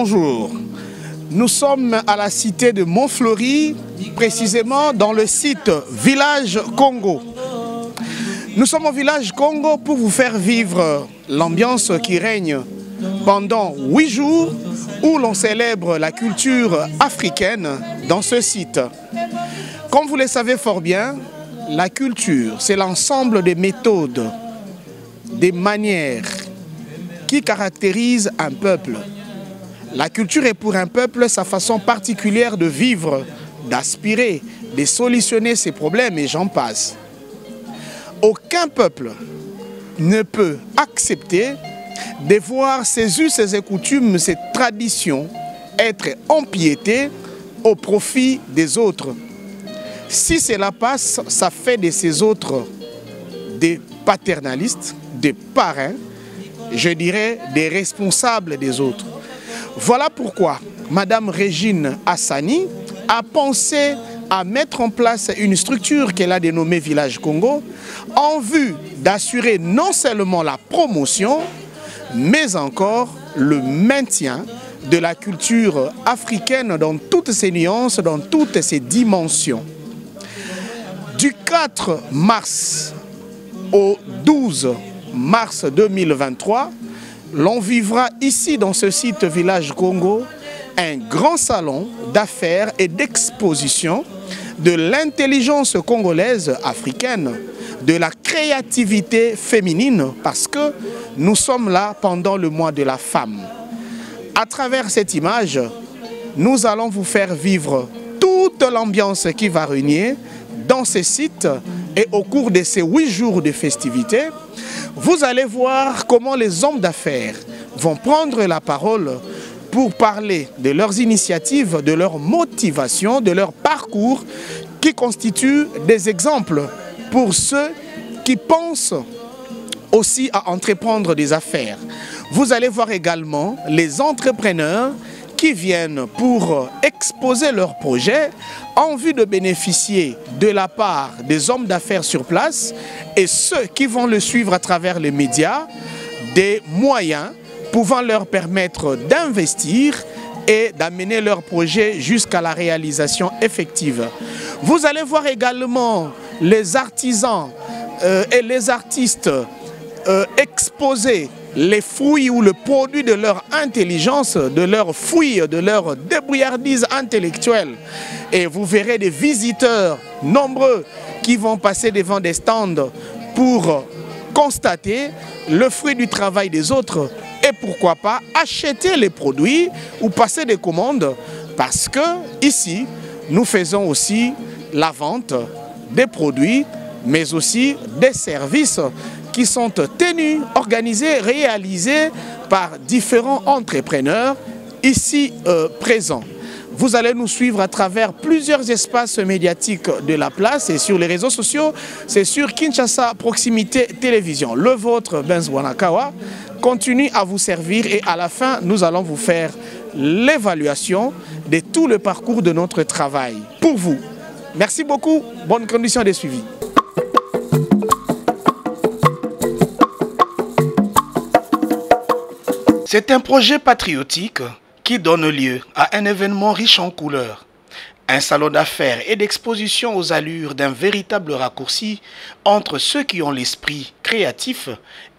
bonjour. Nous sommes à la cité de Montfleury, précisément dans le site Village Congo. Nous sommes au Village Congo pour vous faire vivre l'ambiance qui règne pendant 8 jours où l'on célèbre la culture africaine dans ce site. Comme vous le savez fort bien, la culture, c'est l'ensemble des méthodes, des manières qui caractérisent un peuple. La culture est pour un peuple sa façon particulière de vivre, d'aspirer, de solutionner ses problèmes et j'en passe. Aucun peuple ne peut accepter de voir ses us, ses coutumes, ses traditions être empiétées au profit des autres. Si cela passe, ça fait de ces autres des paternalistes, des parrains, je dirais des responsables des autres. Voilà pourquoi Madame Régine Hassani a pensé à mettre en place une structure qu'elle a dénommée Village Congo en vue d'assurer non seulement la promotion, mais encore le maintien de la culture africaine dans toutes ses nuances, dans toutes ses dimensions. Du 4 mars au 12 mars 2023, l'on vivra ici dans ce site Village Congo un grand salon d'affaires et d'exposition de l'intelligence congolaise africaine, de la créativité féminine, parce que nous sommes là pendant le mois de la femme. À travers cette image, nous allons vous faire vivre toute l'ambiance qui va régner dans ce site et au cours de ces 8 jours de festivités, vous allez voir comment les hommes d'affaires vont prendre la parole pour parler de leurs initiatives, de leur motivation, de leur parcours qui constituent des exemples pour ceux qui pensent aussi à entreprendre des affaires. Vous allez voir également les entrepreneurs qui viennent pour exposer leurs projets en vue de bénéficier de la part des hommes d'affaires sur place et ceux qui vont le suivre à travers les médias, des moyens pouvant leur permettre d'investir et d'amener leurs projets jusqu'à la réalisation effective. Vous allez voir également les artisans et les artistes exposer les fruits ou le produit de leur intelligence, de leur fouille, de leur débrouillardise intellectuelle. Et vous verrez des visiteurs nombreux qui vont passer devant des stands pour constater le fruit du travail des autres et pourquoi pas acheter les produits ou passer des commandes parce que ici, nous faisons aussi la vente des produits mais aussi des services qui sont tenus, organisés, réalisés par différents entrepreneurs ici présents. Vous allez nous suivre à travers plusieurs espaces médiatiques de la place et sur les réseaux sociaux. C'est sur Kinshasa Proximité Télévision. Le vôtre, Benz Wanakawa, continue à vous servir et à la fin, nous allons vous faire l'évaluation de tout le parcours de notre travail pour vous. Merci beaucoup. Bonne condition de suivi. C'est un projet patriotique qui donne lieu à un événement riche en couleurs. Un salon d'affaires et d'exposition aux allures d'un véritable raccourci entre ceux qui ont l'esprit créatif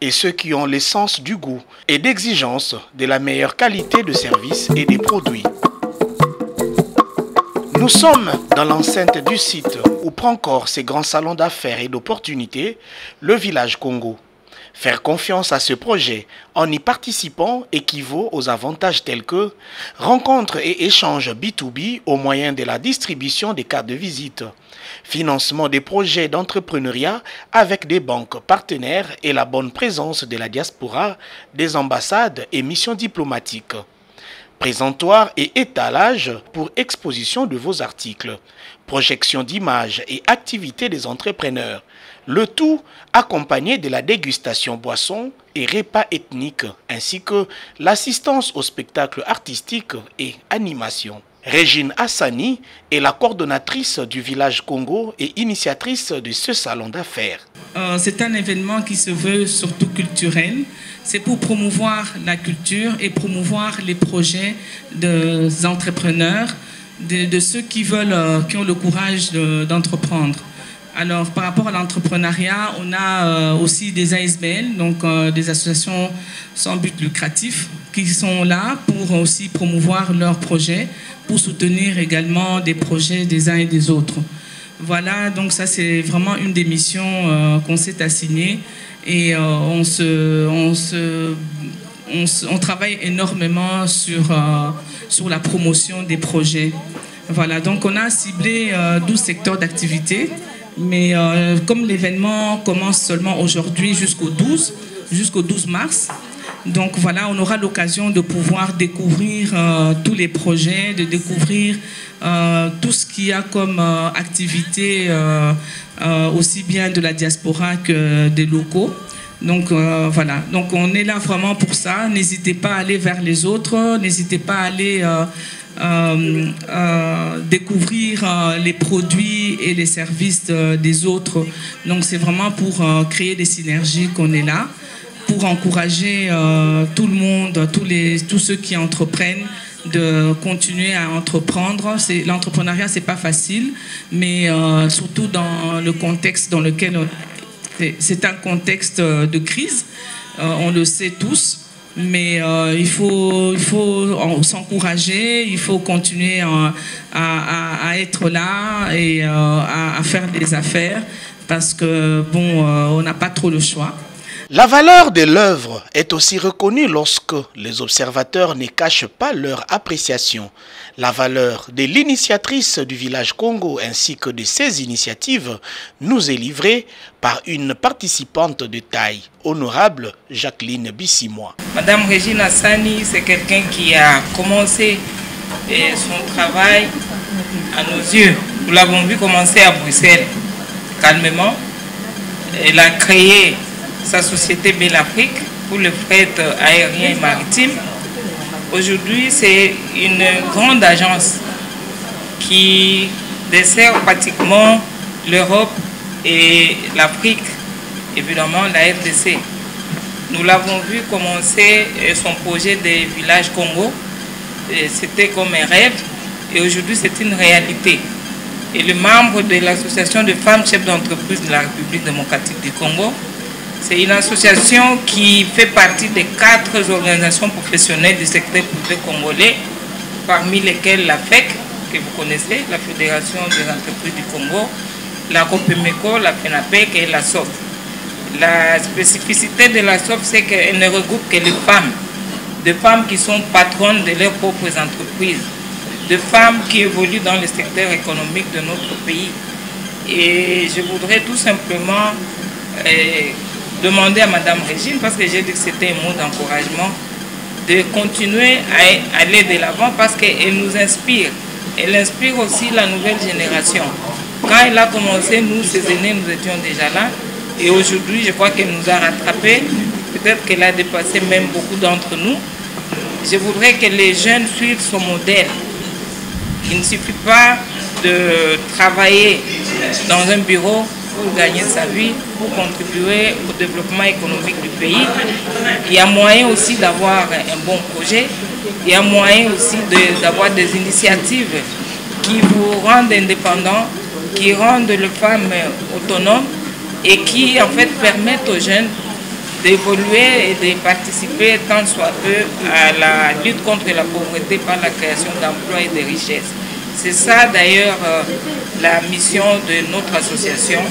et ceux qui ont l'essence du goût et d'exigence de la meilleure qualité de service et des produits. Nous sommes dans l'enceinte du site où prend corps ces grands salons d'affaires et d'opportunités, le Village Congo. Faire confiance à ce projet en y participant équivaut aux avantages tels que rencontres et échanges B2B au moyen de la distribution des cartes de visite, financement des projets d'entrepreneuriat avec des banques partenaires et la bonne présence de la diaspora, des ambassades et missions diplomatiques. Présentoir et étalage pour exposition de vos articles, projection d'images et activités des entrepreneurs, le tout accompagné de la dégustation boisson et repas ethniques, ainsi que l'assistance aux spectacles artistiques et animations. Régine Hassani est la coordonnatrice du village Congo et initiatrice de ce salon d'affaires. C'est un événement qui se veut surtout culturel. C'est pour promouvoir la culture et promouvoir les projets des entrepreneurs, de ceux qui ont le courage d'entreprendre. Alors, par rapport à l'entrepreneuriat, on a aussi des ASBL, donc des associations sans but lucratif, qui sont là pour aussi promouvoir leurs projets, pour soutenir également des projets des uns et des autres. Voilà, donc ça c'est vraiment une des missions qu'on s'est assignée et on travaille énormément sur la promotion des projets. Voilà, donc on a ciblé 12 secteurs d'activité. Mais comme l'événement commence seulement aujourd'hui jusqu'au 12 mars, donc voilà, on aura l'occasion de pouvoir découvrir tous les projets, de découvrir tout ce qu'il y a comme activité, aussi bien de la diaspora que des locaux. Donc voilà, donc on est là vraiment pour ça. N'hésitez pas à aller vers les autres, n'hésitez pas à aller découvrir les produits et les services des autres. Donc c'est vraiment pour créer des synergies qu'on est là, pour encourager tout le monde, tous ceux qui entreprennent, de continuer à entreprendre. L'entrepreneuriat, c'est pas facile, mais surtout dans le contexte dans lequel c'est un contexte de crise, on le sait tous. Mais il faut s'encourager, il faut continuer à être là et à faire des affaires parce que, bon, on n'a pas trop le choix. La valeur de l'œuvre est aussi reconnue lorsque les observateurs ne cachent pas leur appréciation. La valeur de l'initiatrice du village Congo ainsi que de ses initiatives nous est livrée par une participante de taille, honorable Jacqueline Bissimois. Madame Régine Hassani, c'est quelqu'un qui a commencé son travail à nos yeux. Nous l'avons vu commencer à Bruxelles, calmement. Elle a créé sa société Belle Afrique pour le fret aérien et maritime. Aujourd'hui, c'est une grande agence qui dessert pratiquement l'Europe et l'Afrique, évidemment la RDC. Nous l'avons vu commencer son projet des villages Congo. C'était comme un rêve et aujourd'hui c'est une réalité. Et le membre de l'association de femmes chefs d'entreprise de la République démocratique du Congo, c'est une association qui fait partie des 4 organisations professionnelles du secteur privé congolais, parmi lesquelles la FEC, que vous connaissez, la Fédération des entreprises du Congo, la COPEMECO, la FENAPEC et la SOF. La spécificité de la SOF, c'est qu'elle ne regroupe que les femmes, des femmes qui sont patronnes de leurs propres entreprises, de femmes qui évoluent dans le secteur économique de notre pays. Et je voudrais tout simplement demander à Madame Régine, parce que j'ai dit que c'était un mot d'encouragement, de continuer à aller de l'avant parce qu'elle nous inspire. Elle inspire aussi la nouvelle génération. Quand elle a commencé, nous, ses aînés, nous étions déjà là. Et aujourd'hui, je crois qu'elle nous a rattrapés. Peut-être qu'elle a dépassé même beaucoup d'entre nous. Je voudrais que les jeunes suivent son modèle. Il ne suffit pas de travailler dans un bureau pour gagner sa vie, pour contribuer au développement économique du pays. Il y a moyen aussi d'avoir un bon projet. Il y a moyen aussi d'avoir des initiatives qui vous rendent indépendants, qui rendent les femmes autonomes et qui en fait permettent aux jeunes d'évoluer et de participer tant soit peu à la lutte contre la pauvreté par la création d'emplois et de richesses. C'est ça d'ailleurs la mission de notre association,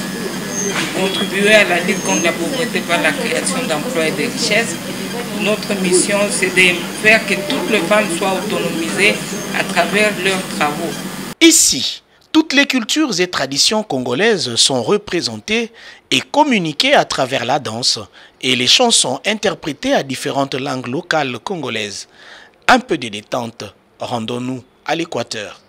contribuer à la lutte contre la pauvreté par la création d'emplois et de richesses. Notre mission, c'est de faire que toutes les femmes soient autonomisées à travers leurs travaux. Ici, toutes les cultures et traditions congolaises sont représentées et communiquées à travers la danse et les chansons interprétées à différentes langues locales congolaises. Un peu de détente, rendons-nous à l'Équateur.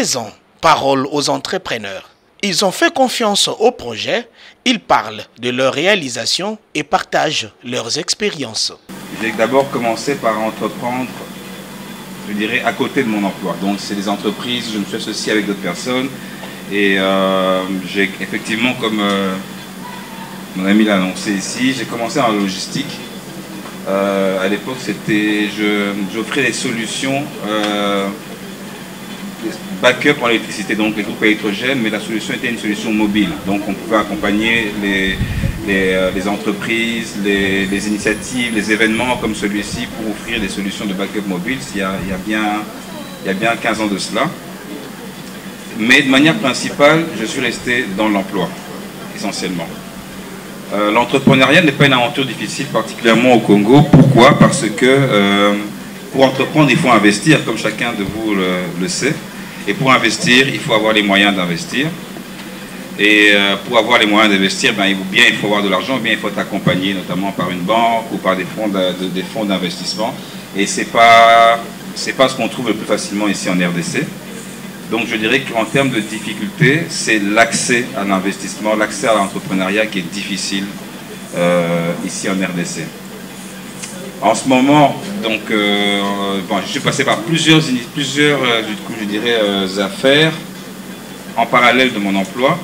présent, parole aux entrepreneurs. Ils ont fait confiance au projet, ils parlent de leur réalisation et partagent leurs expériences. J'ai d'abord commencé par entreprendre, je dirais, à côté de mon emploi. Donc c'est des entreprises, je me suis associé avec d'autres personnes et j'ai effectivement, comme mon ami l'a annoncé ici, j'ai commencé en logistique. À l'époque, j'offrais des solutions backup en électricité, donc les groupes électrogènes, mais la solution était une solution mobile. Donc on pouvait accompagner les entreprises, les initiatives, les événements comme celui-ci pour offrir des solutions de backup mobile il y a bien 15 ans de cela. Mais de manière principale, je suis resté dans l'emploi, essentiellement. L'entrepreneuriat n'est pas une aventure difficile, particulièrement au Congo. Pourquoi? Parce que pour entreprendre, il faut investir, comme chacun de vous le sait. Et pour investir, il faut avoir les moyens d'investir. Et pour avoir les moyens d'investir, il faut avoir de l'argent, bien il faut être accompagné notamment par une banque ou par des fonds d'investissement. Et ce n'est pas ce qu'on trouve le plus facilement ici en RDC. Donc je dirais qu'en termes de difficulté, c'est l'accès à l'investissement, l'accès à l'entrepreneuriat qui est difficile ici en RDC. En ce moment, donc, je suis passé par plusieurs affaires en parallèle de mon emploi.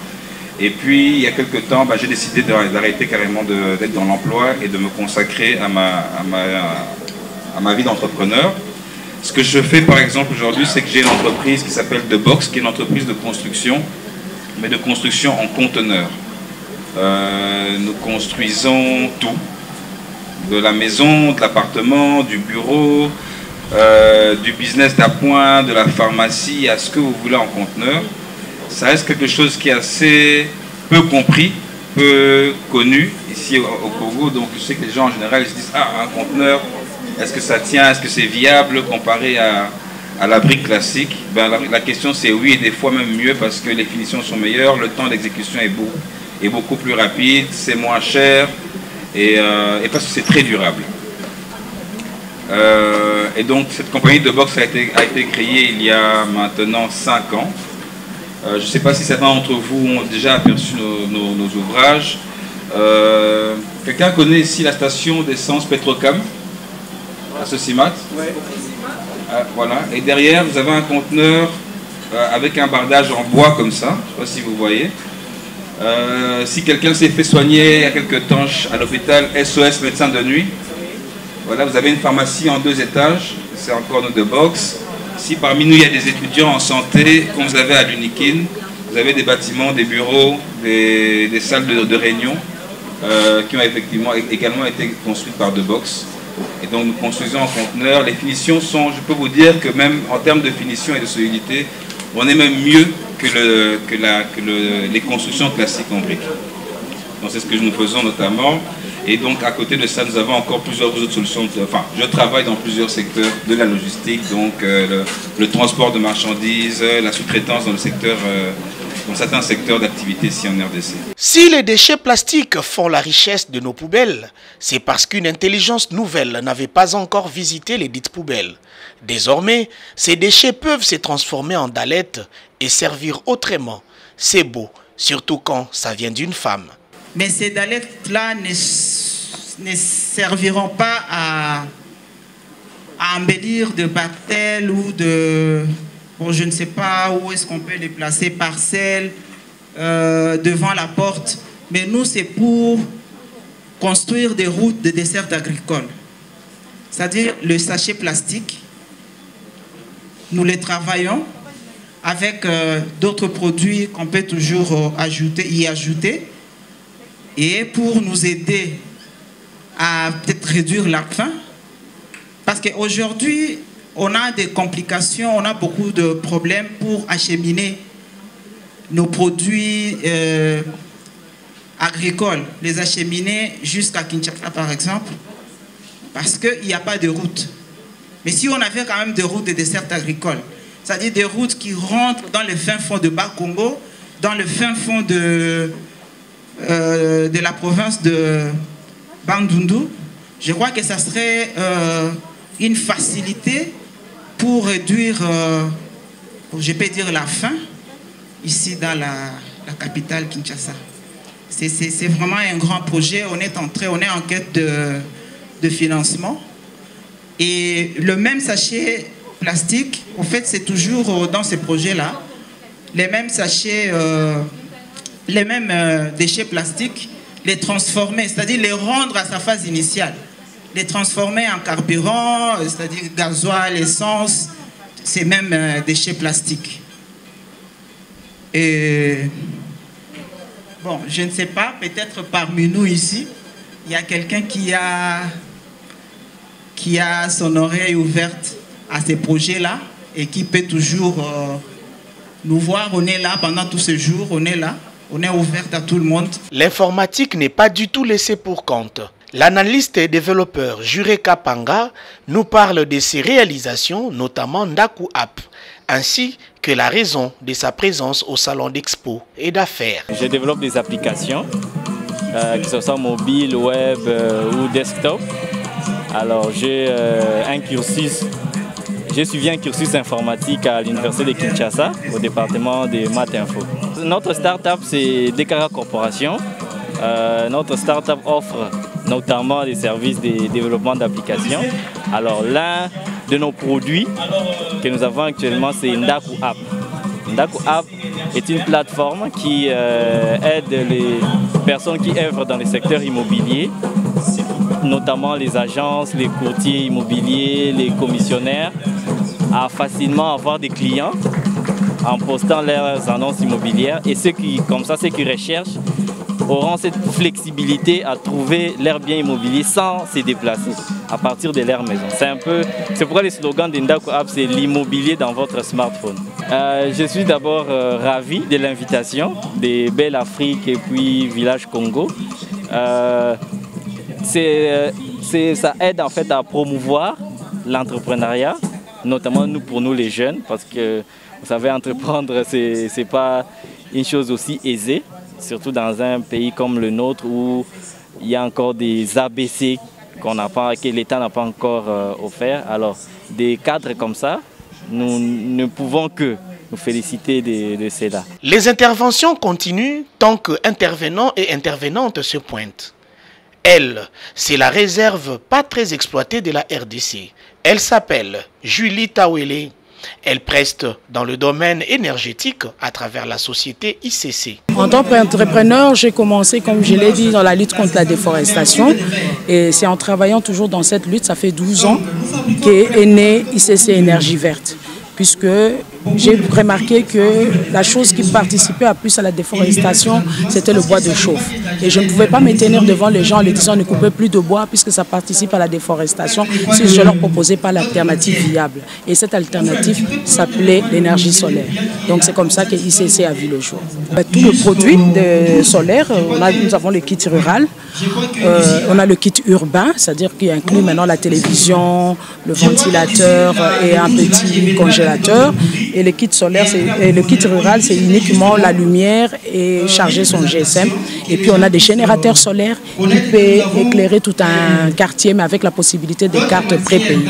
Et puis, il y a quelques temps, j'ai décidé d'arrêter carrément d'être dans l'emploi et de me consacrer à ma vie d'entrepreneur. Ce que je fais par exemple aujourd'hui, c'est que j'ai une entreprise qui s'appelle The Box, qui est une entreprise de construction, mais de construction en conteneurs. Nous construisons tout, de la maison, de l'appartement, du bureau, du business d'appoint, de la pharmacie, à ce que vous voulez en conteneur. Ça reste quelque chose qui est assez peu compris, peu connu ici au Congo. Donc je sais que les gens en général ils se disent « Ah, un conteneur, est-ce que ça tient, est-ce que c'est viable comparé à la brique classique ?» La question c'est oui, et des fois même mieux parce que les finitions sont meilleures, le temps d'exécution est beaucoup plus rapide, c'est moins cher et parce que c'est très durable. Et donc cette compagnie de boxe a été créée il y a maintenant 5 ans. Je ne sais pas si certains d'entre vous ont déjà aperçu nos ouvrages. Quelqu'un connaît ici la station d'essence Petrocam à Sosimat? Oui. Voilà. Et derrière, vous avez un conteneur avec un bardage en bois comme ça. Je ne sais pas si vous voyez. Si quelqu'un s'est fait soigner il y a quelques temps à l'hôpital SOS médecin de nuit, voilà, vous avez une pharmacie en 2 étages. C'est encore nos The Box. Si parmi nous il y a des étudiants en santé, comme vous avez à l'Unikin, vous avez des bâtiments, des bureaux, des salles de réunion qui ont effectivement également été construites par The Box. Et donc nous construisons en conteneur. Les finitions sont, je peux vous dire que même en termes de finition et de solidité, on est même mieux que les constructions classiques en briques. Donc c'est ce que nous faisons notamment. Et donc à côté de ça, nous avons encore plusieurs autres solutions. Enfin, je travaille dans plusieurs secteurs de la logistique, donc le transport de marchandises, la sous-traitance dans certains secteurs d'activité ici en RDC. Si les déchets plastiques font la richesse de nos poubelles, c'est parce qu'une intelligence nouvelle n'avait pas encore visité les dites poubelles. Désormais, ces déchets peuvent se transformer en dallettes et servir autrement. C'est beau, surtout quand ça vient d'une femme. Mais ces dallettes-là ne serviront pas à embellir de bactères ou de... Bon, je ne sais pas où est-ce qu'on peut les placer, parcelles, devant la porte. Mais nous, c'est pour construire des routes de dessert agricole. C'est-à-dire le sachet plastique, nous les travaillons avec d'autres produits qu'on peut toujours y ajouter. Et pour nous aider à peut-être réduire la faim, parce qu'aujourd'hui, on a des complications, on a beaucoup de problèmes pour acheminer nos produits agricoles, les acheminer jusqu'à Kinshasa par exemple, parce qu'il n'y a pas de route. Mais si on avait quand même des routes de dessert agricole, c'est-à-dire des routes qui rentrent dans le fin fond de Bas-Congo, dans le fin fond de la province de Bandundu, je crois que ça serait une facilité pour réduire je peux dire la fin, ici dans la capitale Kinshasa. C'est vraiment un grand projet. On est en quête de financement. Et le même sachet plastique, en fait, c'est toujours dans ces projets-là, les mêmes sachets, les mêmes déchets plastiques, les transformer, c'est-à-dire les rendre à sa phase initiale, les transformer en carburant, c'est-à-dire gasoil, essence, ces mêmes déchets plastiques. Et bon, je ne sais pas, peut-être parmi nous ici, il y a quelqu'un qui a son oreille ouverte à ces projets-là et qui peut toujours nous voir. On est là pendant tout ce jour, on est là, on est ouverte à tout le monde. L'informatique n'est pas du tout laissée pour compte. L'analyste et développeur Jureka Panga nous parle de ses réalisations, notamment Ndaku App, ainsi que la raison de sa présence au salon d'expo et d'affaires. Je développe des applications, que ce soit mobile, web ou desktop. Alors j'ai suivi un cursus informatique à l'université de Kinshasa, au département de Math Info. Notre start-up, c'est Dekara Corporation. Notre start-up offre notamment des services de développement d'applications. Alors l'un de nos produits que nous avons actuellement, c'est Ndaku App. Ndaku App est une plateforme qui aide les personnes qui œuvrent dans le secteur immobilier, notamment les agences, les courtiers immobiliers, les commissionnaires, à facilement avoir des clients en postant leurs annonces immobilières. Et ceux qui recherchent auront cette flexibilité à trouver leur bien immobilier sans se déplacer à partir de leur maison. C'est pourquoi le slogan de Ndaku App, c'est l'immobilier dans votre smartphone. Je suis d'abord ravi de l'invitation de Belle Afrique et puis Village Congo. Ça aide en fait à promouvoir l'entrepreneuriat, notamment pour nous les jeunes, parce que vous savez, entreprendre, c'est pas une chose aussi aisée, surtout dans un pays comme le nôtre où il y a encore des ABC que l'État n'a pas encore offert. Alors, des cadres comme ça, nous ne pouvons que nous féliciter de cela. Les interventions continuent tant qu'intervenants et intervenantes se pointent. Elle, c'est la réserve pas très exploitée de la RDC. Elle s'appelle Julie Tawele. Elle preste dans le domaine énergétique à travers la société ICC. En tant qu'entrepreneur, j'ai commencé, comme je l'ai dit, dans la lutte contre la déforestation. Et c'est en travaillant toujours dans cette lutte, ça fait 12 ans, qu'est née ICC Énergie Verte. Puisque j'ai remarqué que la chose qui participait à plus à la déforestation, c'était le bois de chauffe. Et je ne pouvais pas me tenir devant les gens en leur disant ne coupez plus de bois puisque ça participe à la déforestation si je ne leur proposais pas l'alternative viable. Et cette alternative s'appelait l'énergie solaire. Donc c'est comme ça que ICC a vu le jour. Tout le produit solaire, nous avons le kit rural, on a le kit urbain, c'est-à-dire qu'il inclut maintenant la télévision, le ventilateur et un petit congélateur. Et le kit solaire, le kit rural, c'est uniquement la lumière et charger son GSM. Et puis on a des générateurs solaires qui peuvent éclairer tout un quartier, mais avec la possibilité des cartes prépayées.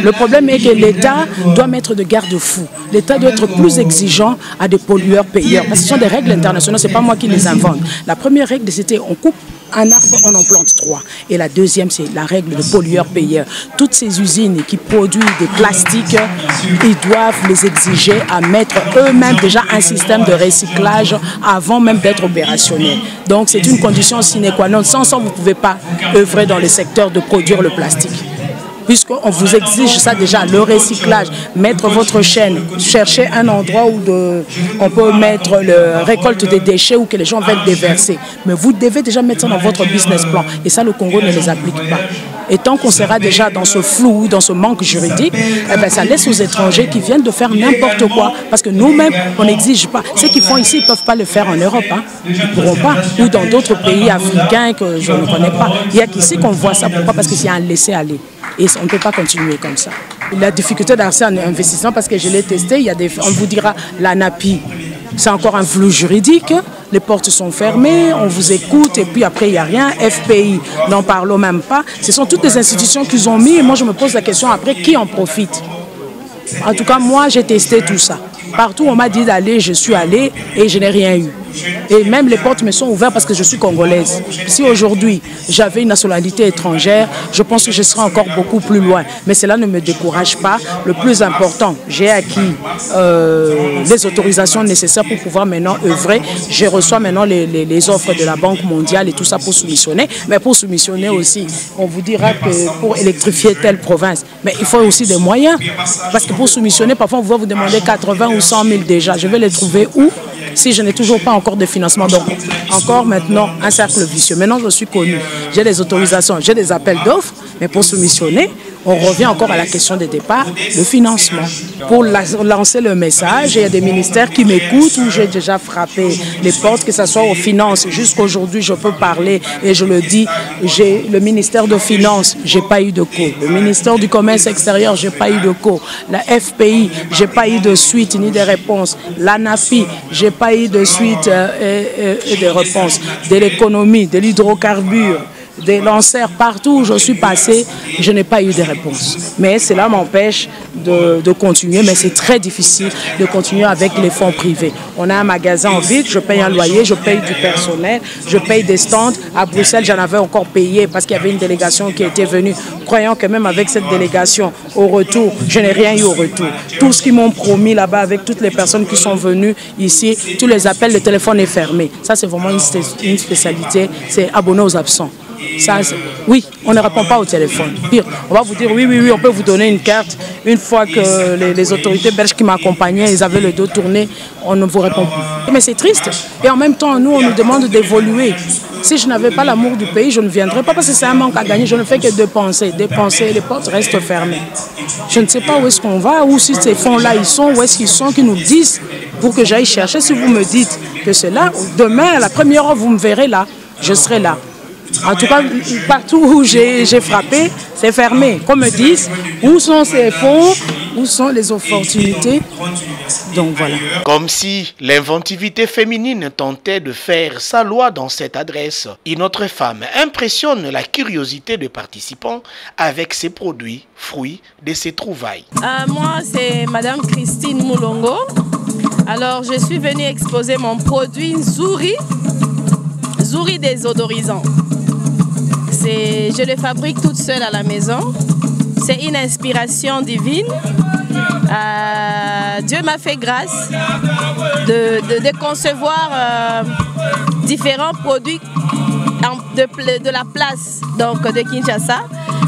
Le problème est que l'État doit mettre de garde-fous. L'État doit être plus exigeant à des pollueurs-payeurs. Parce que ce sont des règles internationales, ce n'est pas moi qui les invente. La première règle, c'était on coupe un arbre, on en plante 3. Et la deuxième, c'est la règle de pollueur-payeur. Toutes ces usines qui produisent des plastiques, ils doivent les exiger à mettre eux-mêmes déjà un système de recyclage avant même d'être opérationnel. Donc c'est une condition sine qua non. Sans ça, vous ne pouvez pas œuvrer dans le secteur de produire le plastique. Puisqu'on vous exige ça déjà, le recyclage, mettre votre chaîne, chercher un endroit où on peut mettre la récolte des déchets ou que les gens veulent déverser. Mais vous devez déjà mettre ça dans votre business plan. Et ça, le Congo ne les applique pas. Et tant qu'on sera déjà dans ce flou, dans ce manque juridique, eh bien, ça laisse aux étrangers qui viennent de faire n'importe quoi. Parce que nous-mêmes, on n'exige pas. Ce qu'ils font ici, ils ne peuvent pas le faire en Europe. Hein. Ils ne pourront pas. Ou dans d'autres pays africains que je ne connais pas. Il n'y a qu'ici qu'on voit ça. Pourquoi? Parce qu'il y a un laisser-aller. Et on ne peut pas continuer comme ça. La difficulté d'accès à un investissement, parce que je l'ai testé, on vous dira l'ANAPI, c'est encore un flou juridique, les portes sont fermées, on vous écoute et puis après il n'y a rien. FPI, n'en parlons même pas. Ce sont toutes les institutions qu'ils ont mis et moi je me pose la question après, qui en profite? En tout cas, moi j'ai testé tout ça. Partout où on m'a dit d'aller, je suis allée et je n'ai rien eu. Et même les portes me sont ouvertes parce que je suis congolaise. Si aujourd'hui j'avais une nationalité étrangère, je pense que je serais encore beaucoup plus loin. Mais cela ne me décourage pas. Le plus important, j'ai acquis les autorisations nécessaires pour pouvoir maintenant œuvrer. Je reçois maintenant les offres de la Banque mondiale et tout ça pour soumissionner. Mais pour soumissionner aussi, on vous dira que pour électrifier telle province, mais il faut aussi des moyens. Parce que pour soumissionner, parfois on va vous demander 80 ou 100 000 déjà. Je vais les trouver où? Si je n'ai toujours pas encore de financement, donc encore maintenant un cercle vicieux. Maintenant je suis connu, j'ai des autorisations, j'ai des appels d'offres, mais pour soumissionner, on revient encore à la question de départ, le financement. Pour lancer le message, il y a des ministères qui m'écoutent où j'ai déjà frappé les portes, que ce soit aux finances. Jusqu'aujourd'hui, je peux parler et je le dis, j'ai le ministère de Finances, je n'ai pas eu de co. Le ministère du Commerce extérieur, je n'ai pas eu de co. La FPI, je n'ai pas eu de suite ni de réponse. L'ANAFI, je n'ai pas eu de suite et de réponse. De l'économie, de l'hydrocarbure, des lanceurs, partout où je suis passé, je n'ai pas eu de réponse. Mais cela m'empêche de continuer, mais c'est très difficile de continuer avec les fonds privés. On a un magasin en vide, je paye un loyer, je paye du personnel, je paye des stands. À Bruxelles, j'en avais encore payé parce qu'il y avait une délégation qui était venue, croyant que même avec cette délégation, au retour, je n'ai rien eu au retour. Tout ce qu'ils m'ont promis là-bas avec toutes les personnes qui sont venues ici, tous les appels, le téléphone est fermé. Ça, c'est vraiment une spécialité, c'est abonné aux absents. Ça, oui, on ne répond pas au téléphone. Pire, on va vous dire oui, on peut vous donner une carte. Une fois que les autorités belges qui m'accompagnaient, ils avaient le dos tourné, on ne vous répond plus. Mais c'est triste. Et en même temps, nous, on nous demande d'évoluer. Si je n'avais pas l'amour du pays, je ne viendrais pas parce que c'est un manque à gagner. Je ne fais que dépenser. Les portes restent fermées. Je ne sais pas où est-ce qu'on va, ou si ces fonds-là, ils sont, où est-ce qu'ils sont, qu'ils nous disent pour que j'aille chercher. Si vous me dites que c'est là, demain, à la première heure, vous me verrez là. Je serai là. En tout cas, partout où j'ai frappé, c'est fermé. Qu'on me dise, où sont ces fonds, où sont les opportunités. Donc voilà. Comme si l'inventivité féminine tentait de faire sa loi dans cette adresse, une autre femme impressionne la curiosité des participants avec ses produits, fruits de ses trouvailles. Moi, c'est Madame Christine Moulongo. Alors, je suis venue exposer mon produit Nzuri désodorisant. Je le fabrique toute seule à la maison. C'est une inspiration divine. Dieu m'a fait grâce de concevoir différents produits de la place donc, de Kinshasa.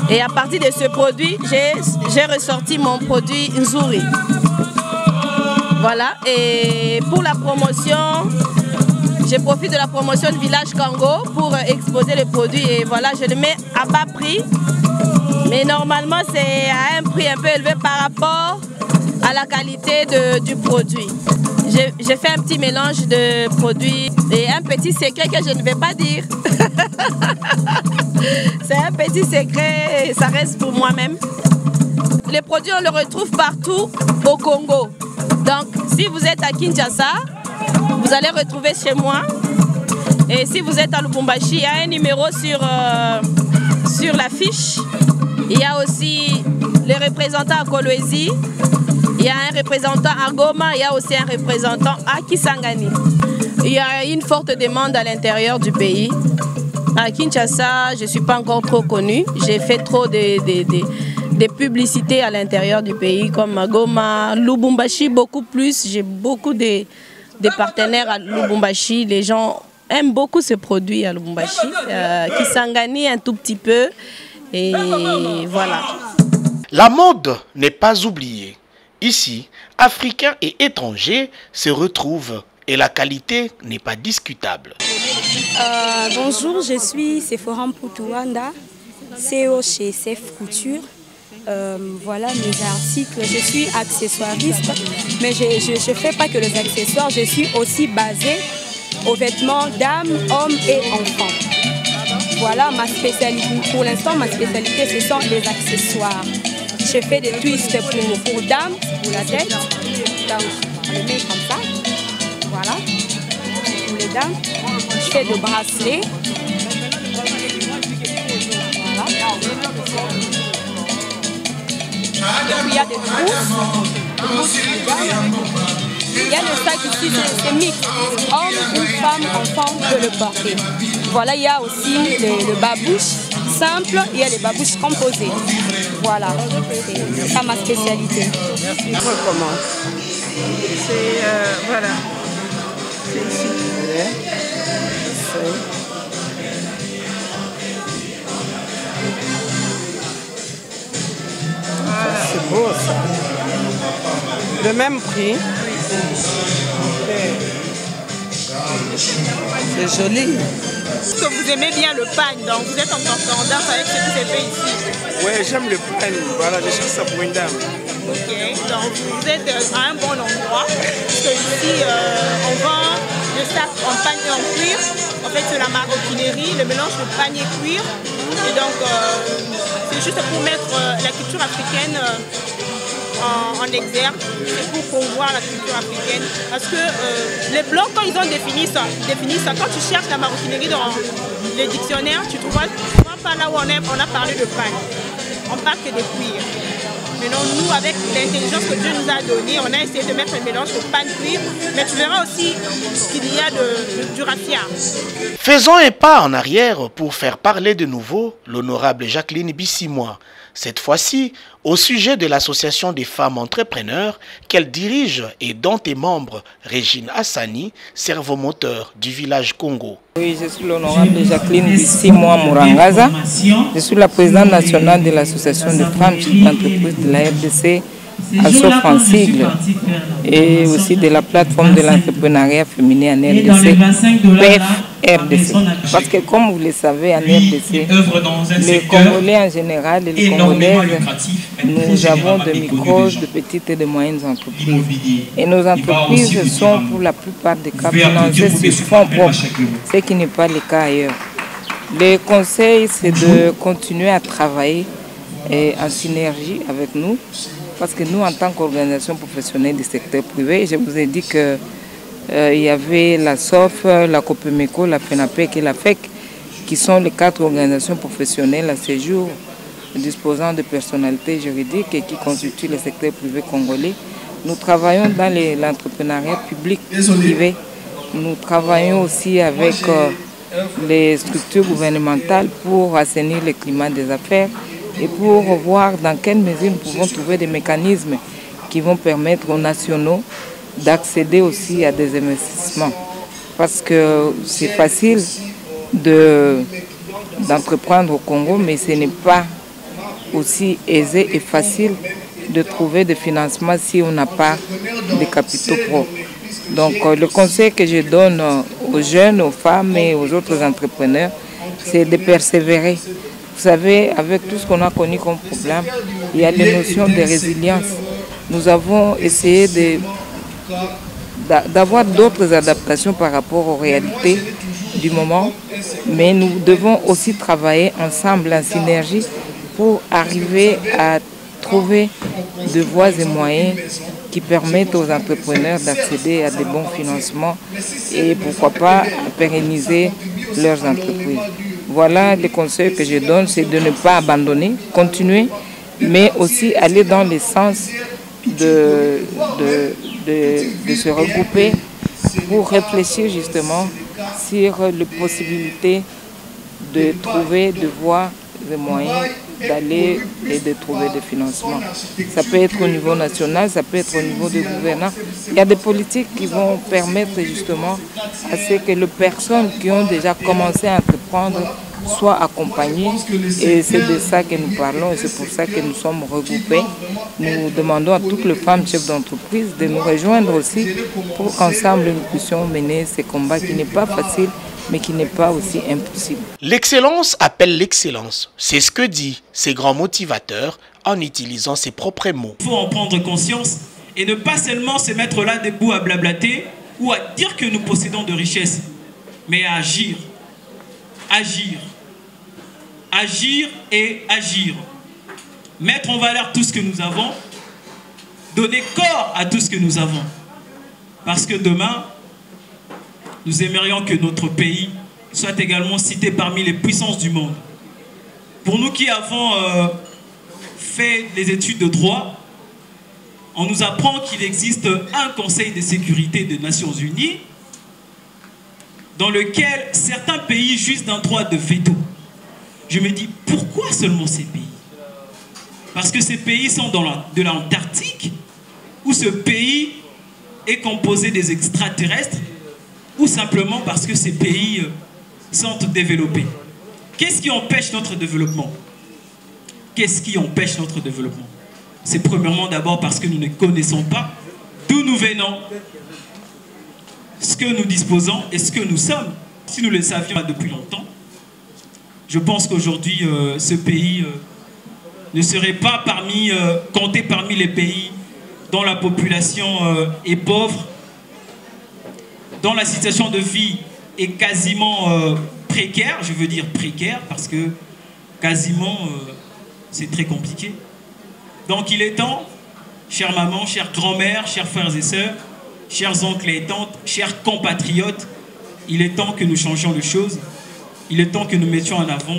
Et à partir de ce produit, j'ai ressorti mon produit Nzuri. Voilà. Et pour la promotion, je profite de la promotion de Village Congo pour exposer les produits et voilà, je le mets à bas prix. Mais normalement, c'est à un prix un peu élevé par rapport à la qualité du produit. J'ai fait un petit mélange de produits et un petit secret que je ne vais pas dire. C'est un petit secret et ça reste pour moi-même. Les produits, on les retrouve partout au Congo. Donc, si vous êtes à Kinshasa, vous allez retrouver chez moi. Et si vous êtes à Lubumbashi, il y a un numéro sur l'affiche. Il y a aussi les représentants à Kolwezi. Il y a un représentant à Goma. Il y a aussi un représentant à Kisangani. Il y a une forte demande à l'intérieur du pays. À Kinshasa, je ne suis pas encore trop connue. J'ai fait trop des publicités à l'intérieur du pays, comme à Goma, Lubumbashi, beaucoup plus. J'ai beaucoup de partenaires à Lubumbashi. Les gens aiment beaucoup ce produit à Lubumbashi. Kisangani un tout petit peu. Et voilà. La mode n'est pas oubliée. Ici, Africains et étrangers se retrouvent et la qualité n'est pas discutable. Bonjour, je suis Sephora Mputuwanda, CEO chez Safe Couture. Voilà mes articles. Je suis accessoiriste, mais je ne fais pas que les accessoires, je suis aussi basée aux vêtements dames, hommes et enfants. Voilà ma spécialité. Pour l'instant, ma spécialité, ce sont les accessoires. Je fais des twists pour dames, pour la tête. Donc, on les met comme ça. Voilà. Pour les dames. Je fais des bracelets. Voilà. Donc, il y a des trousses pour les dames. Il y a le sac ici, c'est mixte. Homme ou femme, enfant peut le porter. Voilà, il y a aussi le babouche simple, il y a les babouches composées. Voilà, c'est ça ma spécialité. Merci. Comment? C'est voilà. C'est ici. C'est beau ça. Le même prix. C'est joli. Est-ce que vous aimez bien le pagne, donc vous êtes en concordance avec ce qui s'est fait ici? Oui, j'aime le pagne. Voilà, je cherche ça pour une dame. Ok, donc vous êtes à un bon endroit. Parce que ici, on vend le sac en pagne et en cuir. En fait, c'est la maroquinerie, le mélange de pagne et cuir. Et donc, c'est juste pour mettre la culture africaine en exergue, c'est pour promouvoir la culture africaine. Parce que les Blancs, quand ils ont défini ça, quand tu cherches la maroquinerie dans les dictionnaires, tu ne trouveras pas là où on a parlé de pagne. On parle que de cuir. Maintenant, nous, avec l'intelligence que Dieu nous a donnée, on a essayé de mettre un mélange de pagne-cuir, mais tu verras aussi qu'il y a du raffia. Faisons un pas en arrière pour faire parler de nouveau l'honorable Jacqueline Bissimois. Cette fois-ci, au sujet de l'association des femmes entrepreneurs qu'elle dirige et dont est membre Régine Hassani, servomoteur du village Congo. Oui, je suis l'honorable Jacqueline Bissimois Mourangaza. Je suis la présidente nationale de l'association des femmes chefs d'entreprise de la RDC, ASSOF en sigle, et aussi de la plateforme de l'entrepreneuriat féminin en RDC, PEF RDC. Parce que comme vous le savez, en RDC, les Congolais en général et les Congolaises, nous avons de micros, de petites et de moyennes entreprises. Et nos entreprises sont pour la plupart des cas financées sur fonds propres, ce qui n'est pas le cas ailleurs. Le conseil, c'est de continuer à travailler en synergie avec nous. Parce que nous, en tant qu'organisation professionnelle du secteur privé, je vous ai dit qu'il y avait la SOF, la COPEMECO, la FENAPEC et la FEC, qui sont les 4 organisations professionnelles à ce jour disposant de personnalités juridiques et qui constituent le secteur privé congolais. Nous travaillons dans l'entrepreneuriat public-privé. Nous travaillons aussi avec les structures gouvernementales pour assainir le climat des affaires et pour voir dans quelle mesure nous pouvons trouver des mécanismes qui vont permettre aux nationaux d'accéder aussi à des investissements. Parce que c'est facile d'entreprendre au Congo, mais ce n'est pas aussi aisé et facile de trouver des financements si on n'a pas de capitaux propres. Donc le conseil que je donne aux jeunes, aux femmes et aux autres entrepreneurs, c'est de persévérer. Vous savez, avec tout ce qu'on a connu comme problème, il y a les notions de résilience. Nous avons essayé d'avoir d'autres adaptations par rapport aux réalités du moment, mais nous devons aussi travailler ensemble en synergie pour arriver à trouver de voies et moyens qui permettent aux entrepreneurs d'accéder à des bons financements et pourquoi pas pérenniser leurs entreprises. Voilà les conseils que je donne, c'est de ne pas abandonner, continuer, mais aussi aller dans le sens de se regrouper pour réfléchir justement sur les possibilités de trouver des voies, des moyens d'aller et de trouver des financements. Ça peut être au niveau national, ça peut être au niveau de gouvernance. Il y a des politiques qui vont permettre justement à ce que les personnes qui ont déjà commencé à entreprendre soient accompagnées. Et c'est de ça que nous parlons et c'est pour ça que nous sommes regroupés. Nous demandons à toutes les femmes chefs d'entreprise de nous rejoindre aussi pour qu'ensemble nous puissions mener ce combat qui n'est pas facile, mais qui n'est pas aussi impossible. L'excellence appelle l'excellence. C'est ce que dit ces grands motivateurs en utilisant ses propres mots. Il faut en prendre conscience et ne pas seulement se mettre là debout à blablater ou à dire que nous possédons de richesses, mais à agir. Agir. Agir et agir. Mettre en valeur tout ce que nous avons, donner corps à tout ce que nous avons. Parce que demain, nous aimerions que notre pays soit également cité parmi les puissances du monde. Pour nous qui avons fait les études de droit, on nous apprend qu'il existe un Conseil de sécurité des Nations Unies dans lequel certains pays jouissent d'un droit de veto. Je me dis, pourquoi seulement ces pays? Parce que ces pays sont de l'Antarctique, ou ce pays est composé des extraterrestres, ou simplement parce que ces pays sont développés. Qu'est-ce qui empêche notre développement? Qu'est-ce qui empêche notre développement? C'est premièrement d'abord parce que nous ne connaissons pas d'où nous venons, ce que nous disposons et ce que nous sommes. Si nous le savions depuis longtemps, je pense qu'aujourd'hui, ce pays ne serait pas compté parmi les pays dont la population est pauvre, dont la situation de vie est quasiment précaire. Je veux dire précaire parce que quasiment, c'est très compliqué. Donc il est temps, chère maman, chère grand-mère, chers frères et sœurs, chers oncles et tantes, chers compatriotes, il est temps que nous changions les choses. Il est temps que nous mettions en avant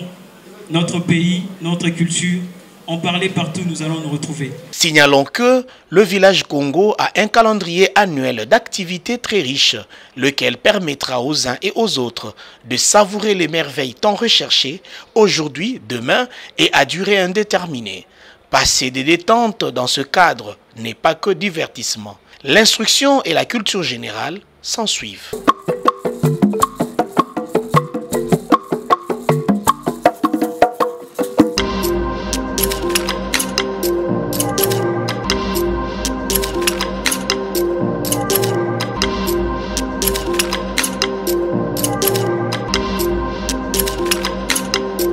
notre pays, notre culture. En parler partout, nous allons nous retrouver. Signalons que le village Congo a un calendrier annuel d'activités très riche, lequel permettra aux uns et aux autres de savourer les merveilles tant recherchées aujourd'hui, demain et à durée indéterminée. Passer des détentes dans ce cadre n'est pas que divertissement. L'instruction et la culture générale s'en suivent.